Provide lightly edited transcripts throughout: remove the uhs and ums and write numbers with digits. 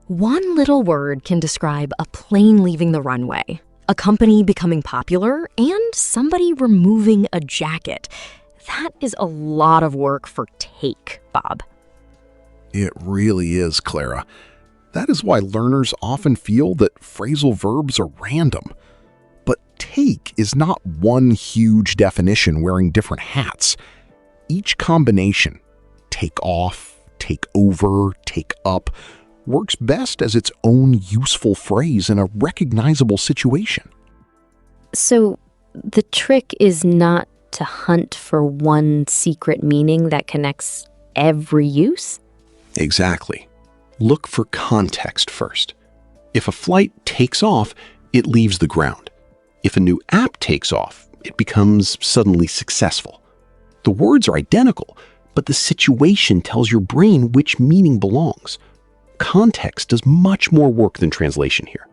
One little word can describe a plane leaving the runway, a company becoming popular, and somebody removing a jacket. That is a lot of work for take, Bob. It really is, Clara. That is why learners often feel that phrasal verbs are random. But take is not one huge definition wearing different hats. Each combination, take off, take over, take up, works best as its own useful phrase in a recognizable situation. So the trick is not to hunt for one secret meaning that connects every use? Exactly. Look for context first. If a flight takes off, it leaves the ground. If a new app takes off, it becomes suddenly successful. The words are identical, but the situation tells your brain which meaning belongs. Context does much more work than translation here.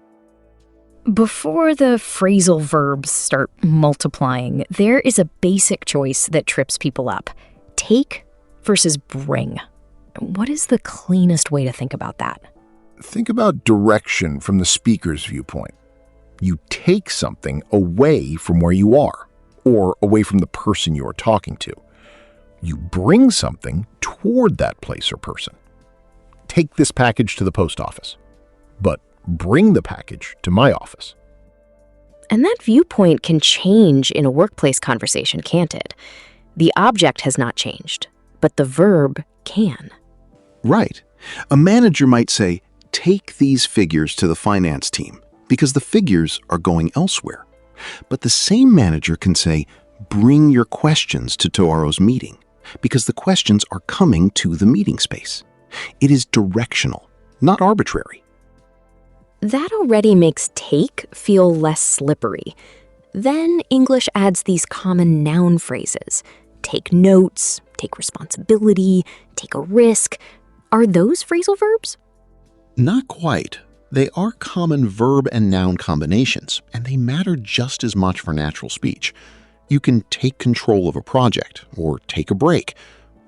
Before the phrasal verbs start multiplying, there is a basic choice that trips people up. Take versus bring. What is the cleanest way to think about that? Think about direction from the speaker's viewpoint. You take something away from where you are, or away from the person you are talking to. You bring something toward that place or person. Take this package to the post office, but bring the package to my office. And that viewpoint can change in a workplace conversation, can't it? The object has not changed, but the verb can. Right. A manager might say, take these figures to the finance team because the figures are going elsewhere. But the same manager can say, bring your questions to tomorrow's meeting because the questions are coming to the meeting space. It is directional, not arbitrary. That already makes take feel less slippery. Then English adds these common noun phrases. Take notes, take responsibility, take a risk. Are those phrasal verbs? Not quite. They are common verb and noun combinations, and they matter just as much for natural speech. You can take control of a project or take a break.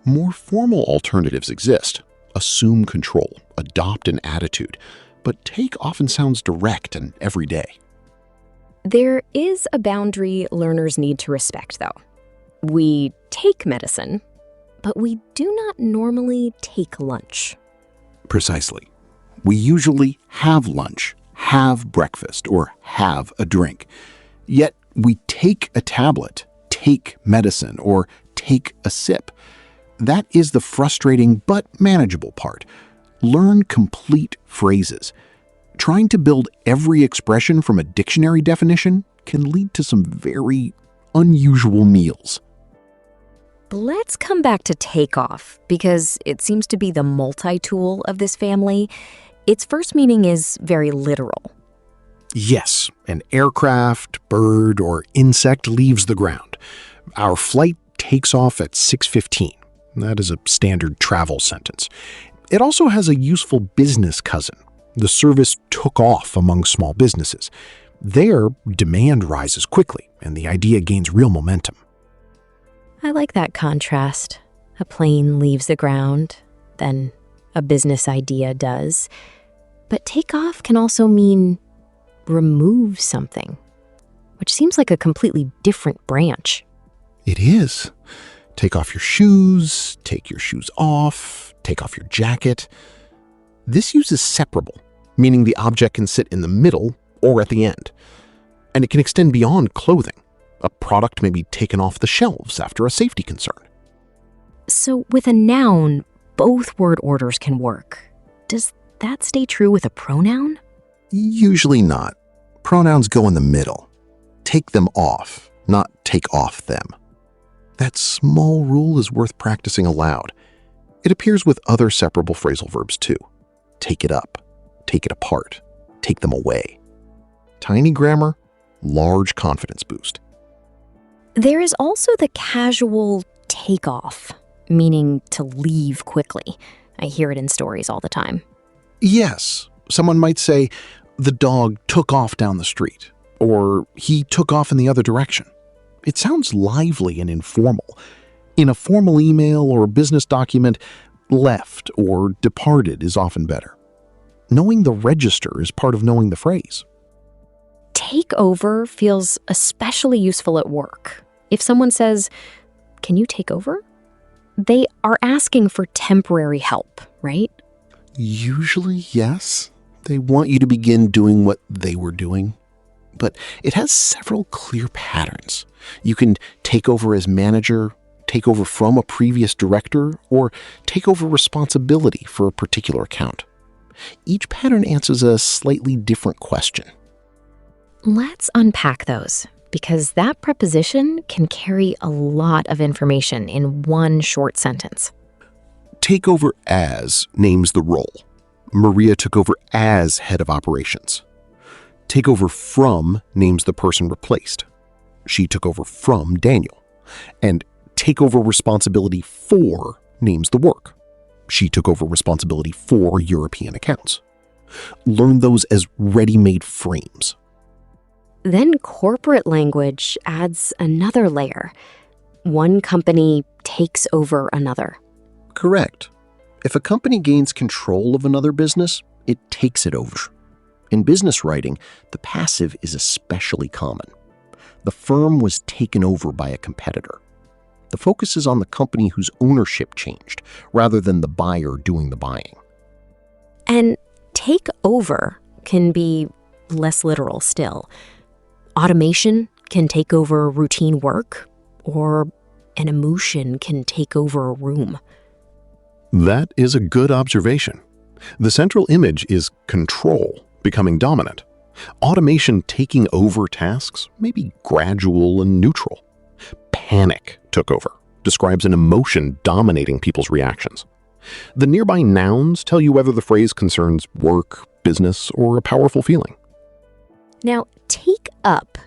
More formal alternatives exist. Assume control, adopt an attitude, but take often sounds direct and everyday. There is a boundary learners need to respect, though. We take medicine, but we do not normally take lunch. Precisely. We usually have lunch, have breakfast, or have a drink. Yet we take a tablet, take medicine, or take a sip. That is the frustrating but manageable part. Learn complete phrases. Trying to build every expression from a dictionary definition can lead to some very unusual meals. Let's come back to takeoff, because it seems to be the multi-tool of this family. Its first meaning is very literal. Yes, an aircraft, bird, or insect leaves the ground. Our flight takes off at 6:15. That is a standard travel sentence. It also has a useful business cousin. The service took off among small businesses. There, demand rises quickly, and the idea gains real momentum. I like that contrast. A plane leaves the ground, then a business idea does. But takeoff can also mean remove something, which seems like a completely different branch. It is. Take off your shoes, take your shoes off, take off your jacket. This uses separable, meaning the object can sit in the middle or at the end. And it can extend beyond clothing. A product may be taken off the shelves after a safety concern. So with a noun, both word orders can work. Does that stay true with a pronoun? Usually not. Pronouns go in the middle. Take them off, not take off them. That small rule is worth practicing aloud. It appears with other separable phrasal verbs too. Take it up, take it apart, take them away. Tiny grammar, large confidence boost. There is also the casual takeoff, meaning to leave quickly. I hear it in stories all the time. Yes, someone might say, the dog took off down the street, or he took off in the other direction. It sounds lively and informal. In a formal email or business document, left or departed is often better. Knowing the register is part of knowing the phrase. Take over feels especially useful at work. If someone says, "Can you take over?" they are asking for temporary help, right? Usually, yes. They want you to begin doing what they were doing. But it has several clear patterns. You can take over as manager, take over from a previous director, or take over responsibility for a particular account. Each pattern answers a slightly different question. Let's unpack those, because that preposition can carry a lot of information in one short sentence. Take over as names the role. Maria took over as head of operations. Take over from names the person replaced. She took over from Daniel. And take over responsibility for names the work. She took over responsibility for European accounts. Learn those as ready-made frames. Then corporate language adds another layer. One company takes over another. Correct. If a company gains control of another business, it takes it over. In business writing, the passive is especially common. The firm was taken over by a competitor. The focus is on the company whose ownership changed, rather than the buyer doing the buying. And take over can be less literal still. Automation can take over routine work, or an emotion can take over a room. That is a good observation. The central image is control becoming dominant. Automation taking over tasks may be gradual and neutral. Panic took over describes an emotion dominating people's reactions. The nearby nouns tell you whether the phrase concerns work, business, or a powerful feeling. Now, take up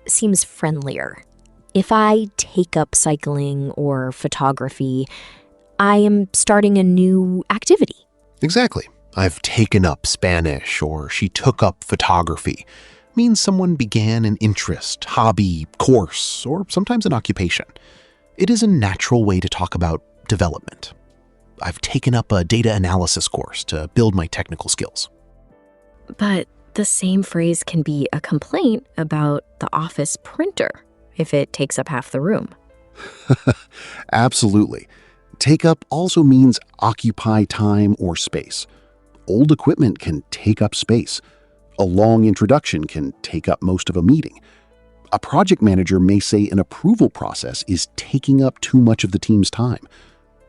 seems friendlier. If I take up cycling or photography, I am starting a new activity. Exactly. I've taken up Spanish, or she took up photography. Means someone began an interest, hobby, course, or sometimes an occupation. It is a natural way to talk about development. I've taken up a data analysis course to build my technical skills. But the same phrase can be a complaint about the office printer if it takes up half the room. Absolutely. Take up also means occupy time or space. Old equipment can take up space. A long introduction can take up most of a meeting. A project manager may say an approval process is taking up too much of the team's time.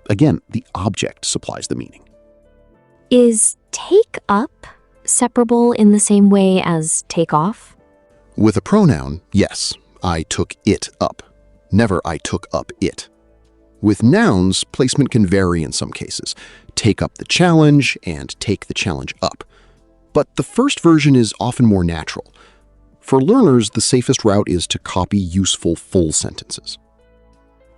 Again, the object supplies the meaning. Is take up separable in the same way as take off? With a pronoun, yes, I took it up. Never I took up it. With nouns, placement can vary in some cases. Take up the challenge and take the challenge up. But the first version is often more natural. For learners, the safest route is to copy useful full sentences.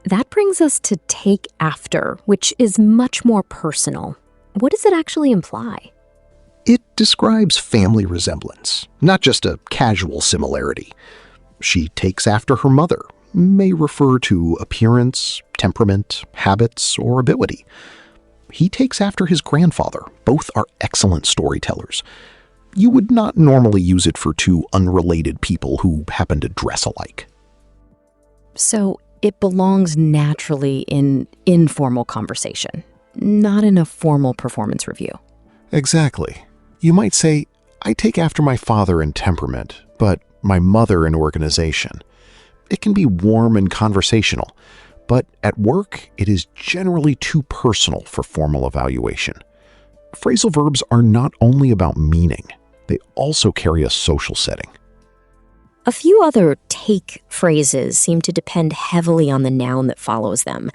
That brings us to take after, which is much more personal. What does it actually imply? It describes family resemblance, not just a casual similarity. She takes after her mother, may refer to appearance, temperament, habits, or ability. He takes after his grandfather. Both are excellent storytellers. You would not normally use it for two unrelated people who happen to dress alike. So it belongs naturally in informal conversation, not in a formal performance review. Exactly. You might say, I take after my father in temperament, but my mother in organization. It can be warm and conversational, but at work, it is generally too personal for formal evaluation. Phrasal verbs are not only about meaning, they also carry a social setting. A few other take phrases seem to depend heavily on the noun that follows them.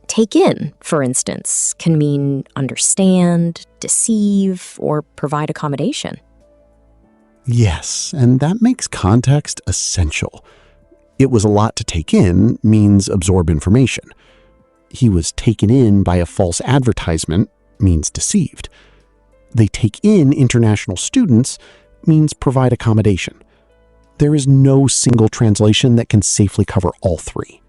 Take in, for instance, can mean understand, deceive, or provide accommodation. Yes, and that makes context essential. It was a lot to take in means absorb information. He was taken in by a false advertisement means deceived. They take in international students means provide accommodation. There is no single translation that can safely cover all three.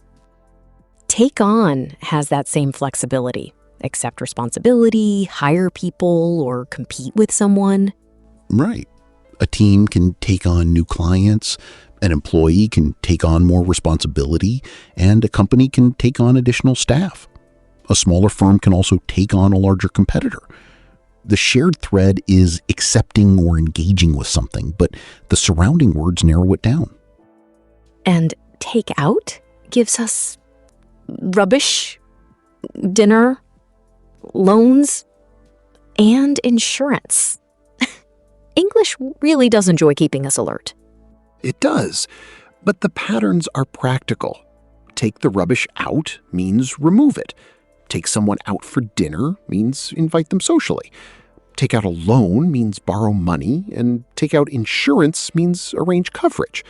Take on has that same flexibility. accept responsibility, hire people, or compete with someone. Right. A team can take on new clients, an employee can take on more responsibility, and a company can take on additional staff. A smaller firm can also take on a larger competitor. The shared thread is accepting or engaging with something, but the surrounding words narrow it down. And take out gives us rubbish, dinner, loans, and insurance. English really does enjoy keeping us alert. It does, but the patterns are practical. Take the rubbish out means remove it. Take someone out for dinner means invite them socially. Take out a loan means borrow money, and take out insurance means arrange coverage.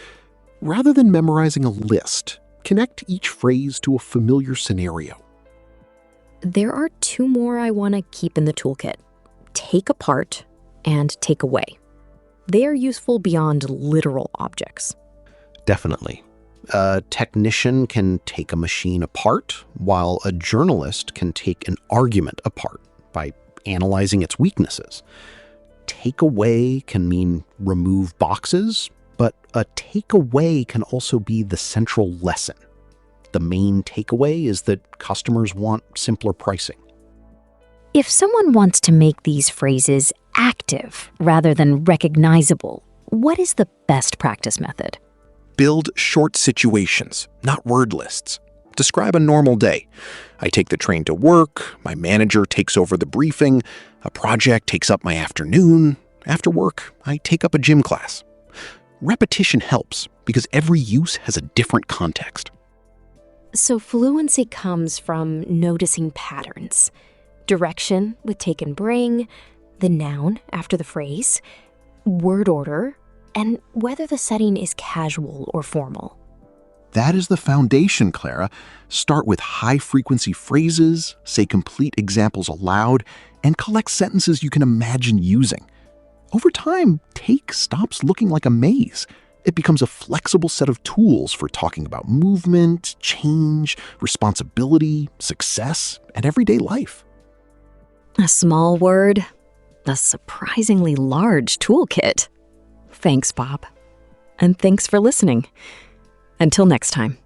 Rather than memorizing a list, connect each phrase to a familiar scenario. There are two more I want to keep in the toolkit. Take apart and take away. They are useful beyond literal objects. Definitely. A technician can take a machine apart, while a journalist can take an argument apart by analyzing its weaknesses. Take away can mean remove boxes, but a takeaway can also be the central lesson. The main takeaway is that customers want simpler pricing. If someone wants to make these phrases active rather than recognizable, what is the best practice method? Build short situations, not word lists. Describe a normal day. I take the train to work, my manager takes over the briefing, a project takes up my afternoon. After work, I take up a gym class. Repetition helps because every use has a different context. So fluency comes from noticing patterns. Direction with take and bring, the noun after the phrase, word order, and whether the setting is casual or formal. That is the foundation, Clara. Start with high-frequency phrases, say complete examples aloud, and collect sentences you can imagine using. Over time, take stops looking like a maze. It becomes a flexible set of tools for talking about movement, change, responsibility, success, and everyday life. A small word, a surprisingly large toolkit. Thanks, Bob. And thanks for listening. Until next time.